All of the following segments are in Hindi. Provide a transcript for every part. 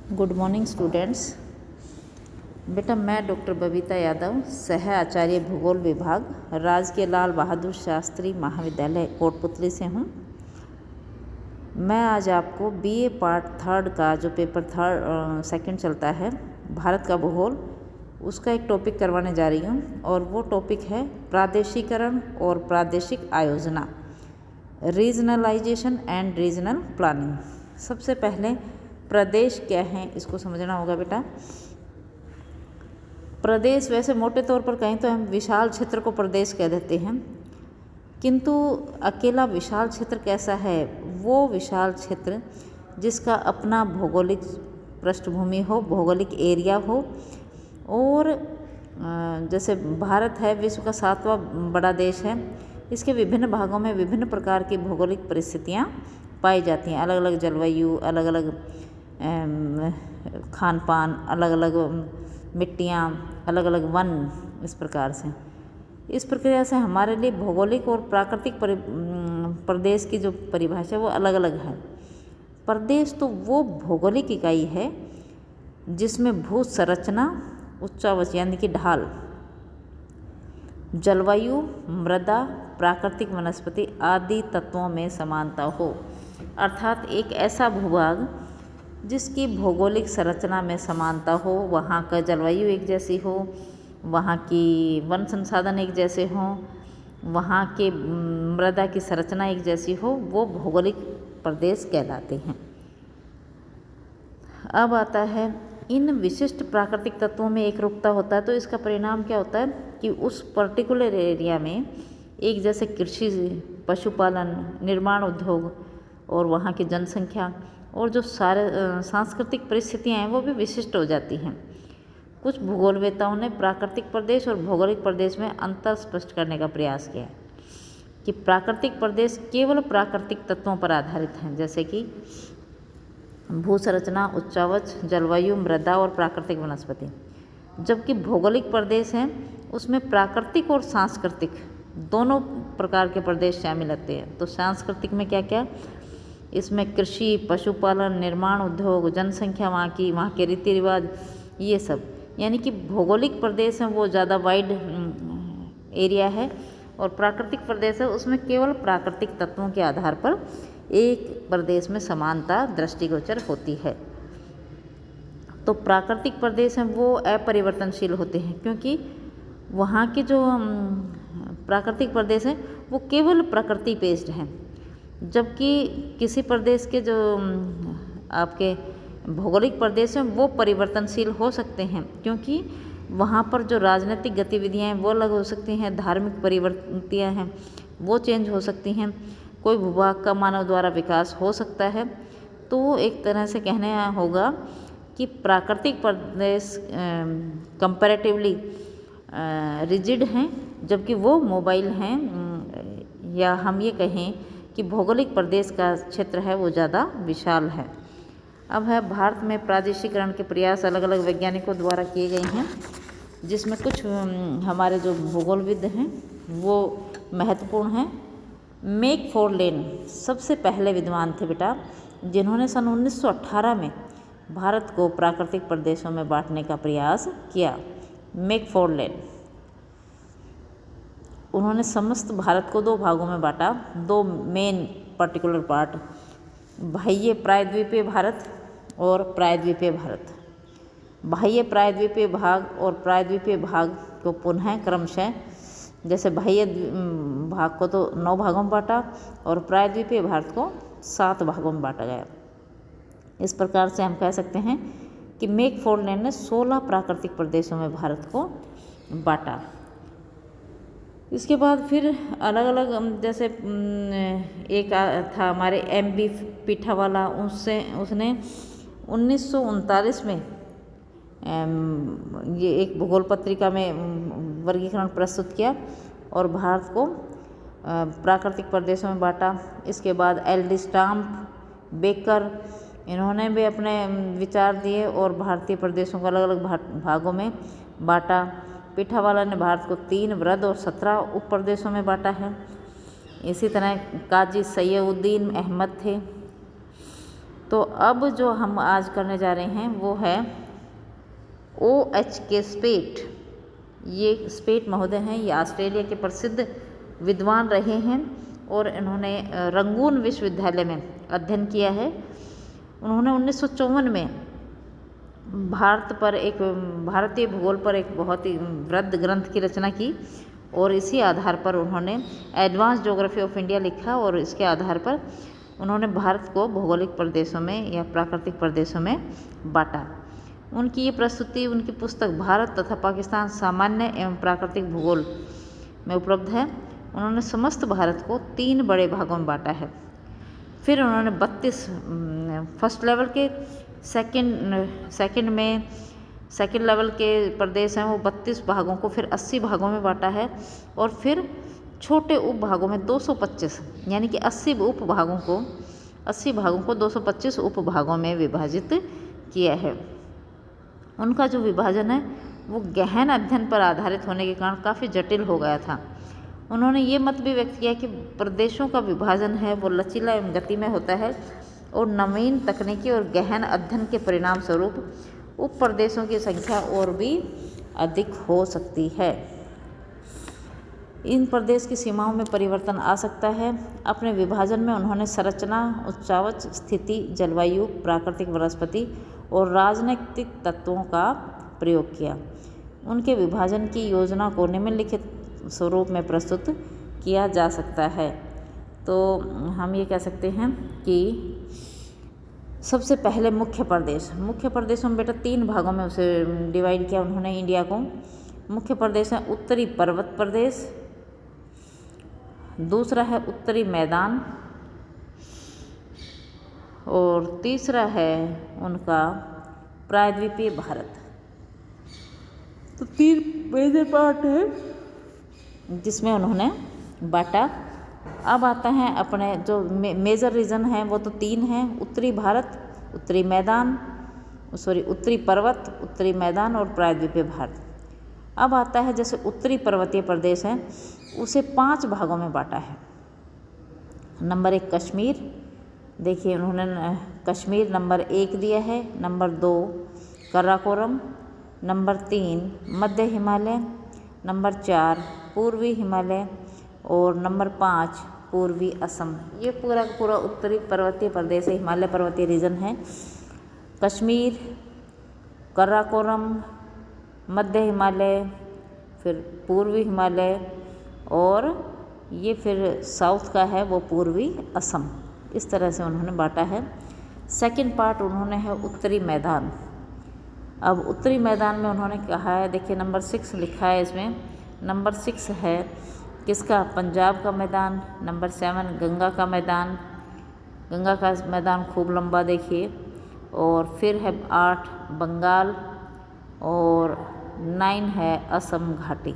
Good morning students. बेटा मैं डॉक्टर बबीता यादव, सह आचार्य भूगोल विभाग, राजकीय लाल बहादुर शास्त्री महाविद्यालय कोटपुतली से हूँ। मैं आज आपको बीए पार्ट थर्ड का जो पेपर सेकंड चलता है भारत का भूगोल, उसका एक टॉपिक करवाने जा रही हूँ और वो टॉपिक है प्रादेशिकरण और प्रादेशिक आयोजना, रीजनलाइजेशन एंड रीजनल प्लानिंग। सबसे पहले प्रदेश क्या है इसको समझना होगा बेटा। प्रदेश वैसे मोटे तौर पर कहें तो हम विशाल क्षेत्र को प्रदेश कह देते हैं, किंतु अकेला विशाल क्षेत्र कैसा है? वो विशाल क्षेत्र जिसका अपना भौगोलिक पृष्ठभूमि हो, भौगोलिक एरिया हो। और जैसे भारत है विश्व का 7वां बड़ा देश है, इसके विभिन्न भागों में विभिन्न प्रकार की भौगोलिक परिस्थितियाँ पाई जाती हैं। अलग अलग जलवायु, अलग अलग खान पान, अलग अलग मिट्टियाँ, अलग अलग वन, इस प्रकार से। इस प्रक्रिया से हमारे लिए भौगोलिक और प्राकृतिक प्रदेश की जो परिभाषा है वो अलग अलग है। प्रदेश तो वो भौगोलिक इकाई है जिसमें भू संरचना, उच्चावच यानी कि ढाल, जलवायु, मृदा, प्राकृतिक वनस्पति आदि तत्वों में समानता हो। अर्थात एक ऐसा भूभाग जिसकी भौगोलिक संरचना में समानता हो, वहाँ का जलवायु एक जैसी हो, वहाँ की वन संसाधन एक जैसे हों, वहाँ के मृदा की संरचना एक जैसी हो, वो भौगोलिक प्रदेश कहलाते हैं। अब आता है इन विशिष्ट प्राकृतिक तत्वों में एक रूपता होता है, तो इसका परिणाम क्या होता है कि उस पर्टिकुलर एरिया में एक जैसे कृषि, पशुपालन, निर्माण उद्योग और वहाँ की जनसंख्या और जो सारे सांस्कृतिक परिस्थितियाँ हैं वो भी विशिष्ट हो जाती हैं। कुछ भूगोलवेताओं ने प्राकृतिक प्रदेश और भौगोलिक प्रदेश में अंतर स्पष्ट करने का प्रयास किया कि प्राकृतिक प्रदेश केवल प्राकृतिक तत्वों पर आधारित हैं, जैसे कि भू संरचना, उच्चावच, जलवायु, मृदा और प्राकृतिक वनस्पति, जबकि भौगोलिक प्रदेश हैं उसमें प्राकृतिक और सांस्कृतिक दोनों प्रकार के प्रदेश शामिल होते हैं। तो सांस्कृतिक में क्या क्या? इसमें कृषि, पशुपालन, निर्माण उद्योग, जनसंख्या, वहाँ के रीति रिवाज, ये सब। यानी कि भौगोलिक प्रदेश है वो ज़्यादा वाइड एरिया है और प्राकृतिक प्रदेश है उसमें केवल प्राकृतिक तत्वों के आधार पर एक प्रदेश में समानता दृष्टिगोचर होती है। तो प्राकृतिक प्रदेश हैं वो अपरिवर्तनशील होते हैं, क्योंकि वहाँ के जो प्राकृतिक प्रदेश हैं वो केवल प्रकृति बेस्ड हैं, जबकि किसी प्रदेश के जो आपके भौगोलिक प्रदेश हैं वो परिवर्तनशील हो सकते हैं, क्योंकि वहाँ पर जो राजनीतिक गतिविधियाँ हैं वो अलग हो सकती हैं, धार्मिक परिवर्तनियाँ हैं वो चेंज हो सकती हैं, कोई भूभाग का मानव द्वारा विकास हो सकता है। तो एक तरह से कहने होगा कि प्राकृतिक प्रदेश कंपैरेटिवली रिजिड हैं, जबकि वो मोबाइल हैं, या हम ये कहें कि भौगोलिक प्रदेश का क्षेत्र है वो ज़्यादा विशाल है। अब है भारत में प्रादेशिकरण के प्रयास अलग अलग वैज्ञानिकों द्वारा किए गए हैं, जिसमें कुछ हमारे जो भूगोलविद हैं वो महत्वपूर्ण हैं। मैकफार्लेन सबसे पहले विद्वान थे बेटा, जिन्होंने सन 1918 में भारत को प्राकृतिक प्रदेशों में बांटने का प्रयास किया। मैकफार्लेन, उन्होंने समस्त भारत को 2 भागों में बांटा, 2 मेन पर्टिकुलर पार्ट, बाह्य प्रायद्वीपीय भारत और प्रायद्वीपीय भारत। बाह्य प्रायद्वीपीय भाग और प्रायद्वीपीय भाग को पुनः क्रमशः, जैसे बाह्य भाग को तो 9 भागों में बांटा और प्रायद्वीपीय भारत को 7 भागों में बांटा गया। इस प्रकार से हम कह सकते हैं कि मैकफार्लेन ने 16 प्राकृतिक प्रदेशों में भारत को बांटा। इसके बाद फिर अलग अलग, जैसे एक था हमारे MB पीठावाला, उसने 1939 में ये एक भूगोल पत्रिका में वर्गीकरण प्रस्तुत किया और भारत को प्राकृतिक प्रदेशों में बांटा। इसके बाद LD स्टाम्प, बेकर, इन्होंने भी अपने विचार दिए और भारतीय प्रदेशों को अलग अलग भागों में बांटा। पीठावाला ने भारत को 3 वृहद और 17 उप प्रदेशों में बांटा है। इसी तरह काजी सैयदुद्दीन अहमद थे, तो अब जो हम आज करने जा रहे हैं वो है OH के स्पेट। ये स्पेट महोदय हैं, ये ऑस्ट्रेलिया के प्रसिद्ध विद्वान रहे हैं और इन्होंने रंगून विश्वविद्यालय में अध्ययन किया है। उन्होंने 1954 में भारतीय भूगोल पर एक बहुत ही वृहद ग्रंथ की रचना की और इसी आधार पर उन्होंने एडवांस ज्योग्राफी ऑफ इंडिया लिखा और इसके आधार पर उन्होंने भारत को भौगोलिक प्रदेशों में या प्राकृतिक प्रदेशों में बांटा। उनकी ये प्रस्तुति उनकी पुस्तक भारत तथा पाकिस्तान सामान्य एवं प्राकृतिक भूगोल में उपलब्ध है। उन्होंने समस्त भारत को 3 बड़े भागों में बांटा है। फिर उन्होंने 32 फर्स्ट लेवल के सेकंड लेवल के प्रदेश हैं वो 32 भागों को फिर 80 भागों में बांटा है और फिर छोटे उप भागों में 225 यानी कि 80 भागों को 225 उप भागों में विभाजित किया है। उनका जो विभाजन है वो गहन अध्ययन पर आधारित होने के कारण काफ़ी जटिल हो गया था। उन्होंने ये मत भी व्यक्त किया कि प्रदेशों का विभाजन है वो लचीला एवं गति में होता है और नवीन तकनीकी और गहन अध्ययन के परिणाम स्वरूप उप प्रदेशों की संख्या और भी अधिक हो सकती है। इन प्रदेश की सीमाओं में परिवर्तन आ सकता है। अपने विभाजन में उन्होंने संरचना, उच्चावच, स्थिति, जलवायु, प्राकृतिक वनस्पति और राजनीतिक तत्वों का प्रयोग किया। उनके विभाजन की योजना को निम्नलिखित स्वरूप में प्रस्तुत किया जा सकता है। तो हम ये कह सकते हैं कि सबसे पहले मुख्य प्रदेशों में बेटा 3 भागों में उसे डिवाइड किया उन्होंने इंडिया को। मुख्य प्रदेश है उत्तरी पर्वत प्रदेश, दूसरा है उत्तरी मैदान और तीसरा है उनका प्रायद्वीपीय भारत। तो 3 मेजर पार्ट है जिसमें उन्होंने बांटा। अब आता है अपने जो मेजर रीजन हैं वो तो 3 हैं, उत्तरी भारत, उत्तरी पर्वत, उत्तरी मैदान और प्रायद्वीपीय भारत। अब आता है जैसे उत्तरी पर्वतीय प्रदेश है उसे 5 भागों में बांटा है। नंबर 1 कश्मीर, देखिए उन्होंने कश्मीर नंबर 1 दिया है, नंबर 2 काराकोरम, नंबर 3 मध्य हिमालय, नंबर 4 पूर्वी हिमालय और नंबर 5 पूर्वी असम। ये पूरा उत्तरी पर्वतीय प्रदेश है, हिमालय पर्वतीय रीजन है। कश्मीर, काराकोरम, मध्य हिमालय, फिर पूर्वी हिमालय और ये फिर साउथ का है वो पूर्वी असम। इस तरह से उन्होंने बांटा है। सेकंड पार्ट उन्होंने है उत्तरी मैदान। अब उत्तरी मैदान में उन्होंने कहा है, देखिए नंबर 6 लिखा है इसमें, नंबर 6 है किसका, पंजाब का मैदान। नंबर 7 गंगा का मैदान, गंगा का मैदान खूब लंबा देखिए। और फिर है 8 बंगाल और 9 है असम घाटी।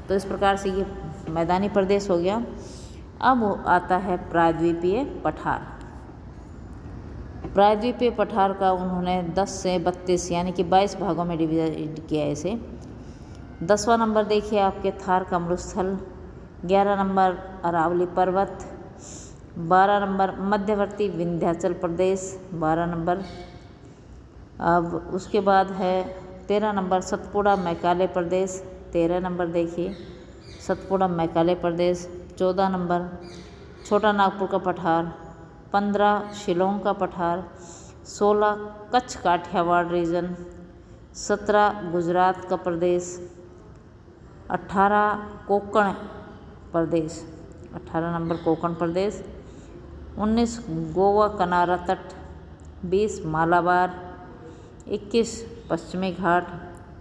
तो इस प्रकार से ये मैदानी प्रदेश हो गया। अब आता है प्रायद्वीपीय पठार। प्रायद्वीपीय पठार का उन्होंने 10 से 32 यानी कि 22 भागों में डिवाइड किया है इसे। 10वां नंबर देखिए आपके थार का मरुस्थल, 11 नंबर अरावली पर्वत, 12 नंबर मध्यवर्ती विंध्याचल प्रदेश, 12 नंबर। अब उसके बाद है 13 नंबर सतपुड़ा मैकाले प्रदेश, 13 नंबर देखिए सतपुड़ा मैकाले प्रदेश। 14 नंबर छोटा नागपुर का पठार, 15 शिलोंग का पठार, 16 कच्छ काठियावाड़ रीजन, 17 गुजरात का प्रदेश, 18 कोंकण प्रदेश, 18 नंबर कोंकण प्रदेश, 19 गोवा किनारा तट, 20 मालाबार, 21 पश्चिमी घाट,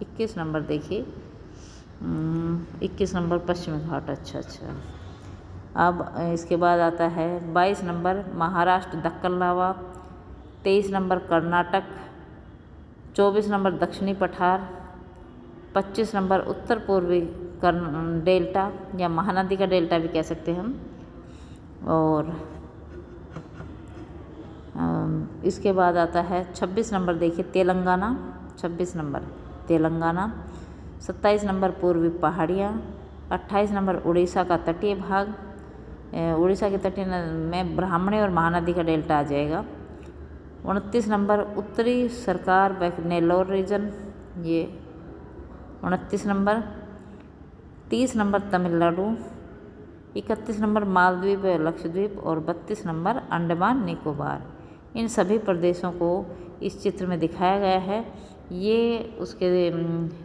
21 नंबर देखिए 21 नंबर पश्चिमी घाट। अच्छा। अब इसके बाद आता है 22 नंबर महाराष्ट्र दक्कन लावा, 23 नंबर कर्नाटक, 24 नंबर दक्षिणी पठार, 25 नंबर उत्तर पूर्वी डेल्टा या महानदी का डेल्टा भी कह सकते हैं हम। और इसके बाद आता है 26 नंबर देखिए तेलंगाना, 26 नंबर तेलंगाना, 27 नंबर पूर्वी पहाड़ियाँ, 28 नंबर उड़ीसा का तटीय भाग, उड़ीसा के तटीय में ब्राह्मणी और महानदी का डेल्टा आ जाएगा। 29 नंबर उत्तरी सरकार नेल्लोर रीजन, ये 29 number. 30 number Tamil Nadu, 31 number Maldives व लक्षद्वीप और 32 नंबर अंडमान निकोबार। इन सभी प्रदेशों को इस चित्र में दिखाया गया है। ये उसके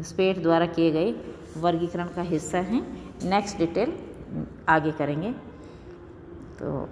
स्पेट द्वारा किए गए वर्गीकरण का हिस्सा हैं। नेक्स्ट डिटेल आगे करेंगे। तो